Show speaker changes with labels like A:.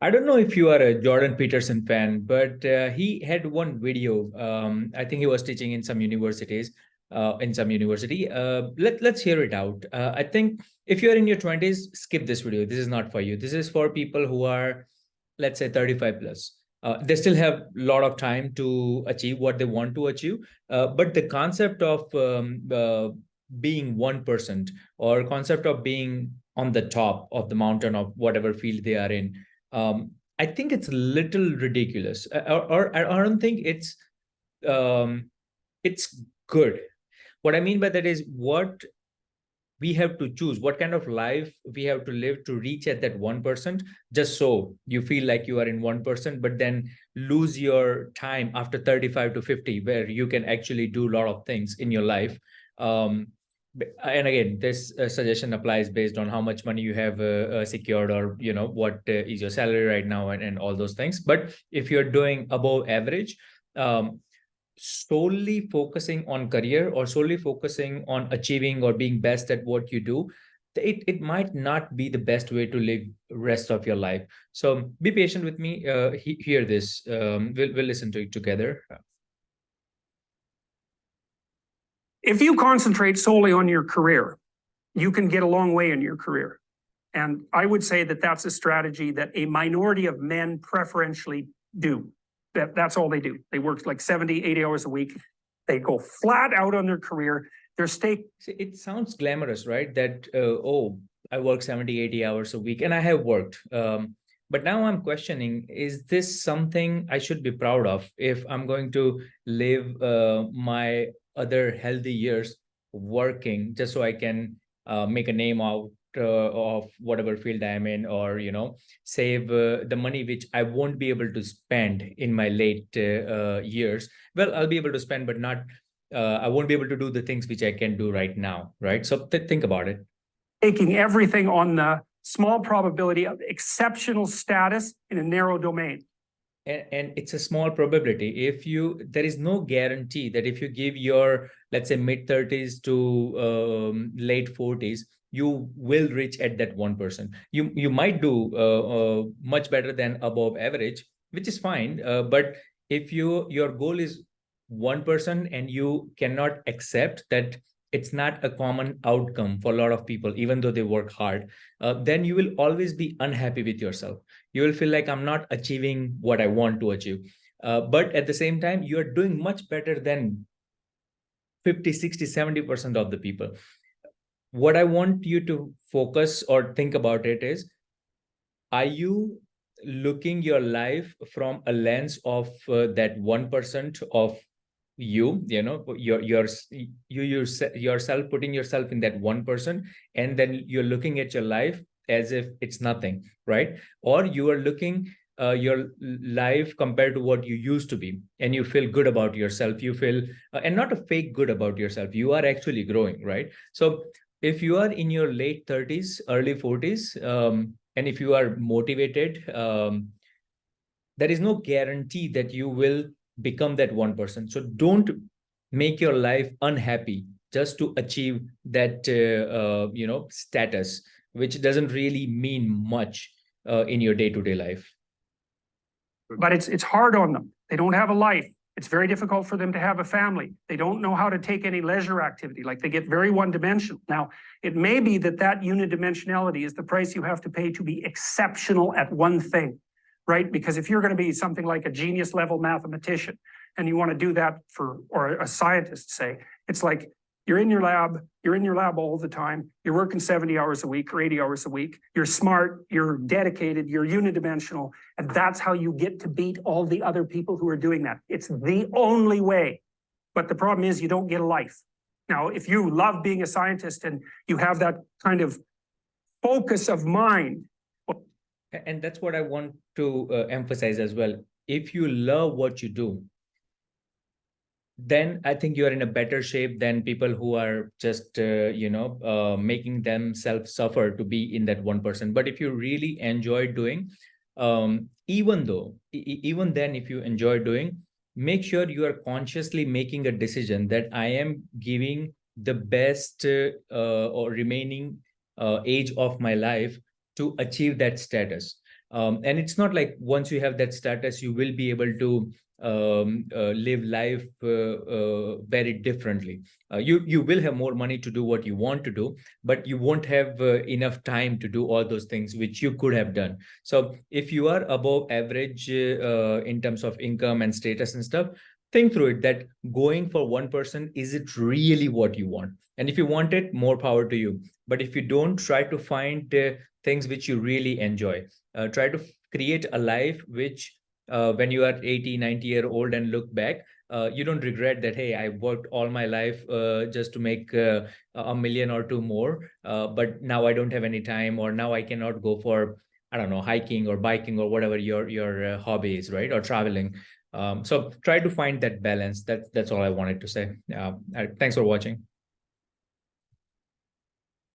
A: I don't know if you are a Jordan Peterson fan, but he had one video. I think he was teaching in some universities, in some university. Let's hear it out. I think if you're in your 20s, skip this video. This is not for you. This is for people who are, let's say, 35 plus. They still have a lot of time to achieve what they want to achieve. But the concept of being 1% or concept of being on the top of the mountain of whatever field they are in, I think it's a little ridiculous, or I don't think it's good. What I mean by that is what we have to choose, what kind of life we have to live to reach at that 1%, just so you feel like you are in 1%, but then lose your time after 35 to 50, where you can actually do a lot of things in your life. And again, this suggestion applies based on how much money you have secured, or what is your salary right now, and all those things. But if you're doing above average, solely focusing on career or solely focusing on achieving or being best at what you do, it might not be the best way to live rest of your life. So be patient with me. Hear this. We'll listen to it together.
B: If you concentrate solely on your career, you can get a long way in your career. And I would say that that's a strategy that a minority of men preferentially do. That's all they do. They work like 70, 80 hours a week. They go flat out on their career. Their stake.
A: It sounds glamorous, right? That, oh, I work 70, 80 hours a week, and I have worked. But now I'm questioning, is this something I should be proud of if I'm going to live my other healthy years working just so I can make a name out of whatever field I'm in, or save the money which I won't be able to spend in my late years. Well, I'll be able to spend, but not I won't be able to do the things which I can do right now, right? So think about it.
B: Taking everything on the small probability of exceptional status in a narrow domain.
A: And it's a small probability. There is no guarantee that if you give your, let's say, mid 30s to late 40s, you will reach at that 1%. You might do much better than above average, which is fine. But if your goal is 1% and you cannot accept that it's not a common outcome for a lot of people, even though they work hard, then you will always be unhappy with yourself. You will feel like, I'm not achieving what I want to achieve. But at the same time, you're doing much better than 50, 60, 70% of the people. What I want you to focus or think about it is, are you looking your life from a lens of that 1% of you yourself, putting yourself in that 1%, and then you're looking at your life as if it's nothing, right? Or you are looking your life compared to what you used to be, and you feel good about yourself, you feel and not a fake good about yourself, you are actually growing, right? So if you are in your late 30s, early 40s, and if you are motivated, there is no guarantee that you will become that 1%. So don't make your life unhappy just to achieve that status, which doesn't really mean much in your day-to-day life.
B: But it's hard on them. They don't have a life. It's very difficult for them to have a family. They don't know how to take any leisure activity. Like, they get very one-dimensional. Now, it may be that unidimensionality is the price you have to pay to be exceptional at one thing, right? Because if you're going to be something like a genius level mathematician, and you want to do that or a scientist, say, it's like you're in your lab all the time, you're working 70 hours a week or 80 hours a week, you're smart, you're dedicated, you're unidimensional, and that's how you get to beat all the other people who are doing that. It's the only way. But the problem is, you don't get a life. Now, if you love being a scientist and you have that kind of focus of mind.
A: And that's what I want to emphasize as well. If you love what you do, then I think you're in a better shape than people who are just, making themselves suffer to be in that 1%. But if you really enjoy doing, even then, if you enjoy doing, make sure you are consciously making a decision that I am giving the best or remaining age of my life to achieve that status. And it's not like once you have that status, you will be able to live life very differently. You will have more money to do what you want to do, but you won't have enough time to do all those things which you could have done. So if you are above average in terms of income and status and stuff, think through it, that going for 1%, is it really what you want? And if you want it, more power to you. But if you don't, try to find things which you really enjoy. Try to create a life which when you are 80, 90-year old and look back, you don't regret that, hey, I worked all my life just to make a million or two more, but now I don't have any time, or now I cannot go for, I don't know, hiking or biking or whatever your hobby is, right? Or traveling. So try to find that balance. That's all I wanted to say. Thanks for watching.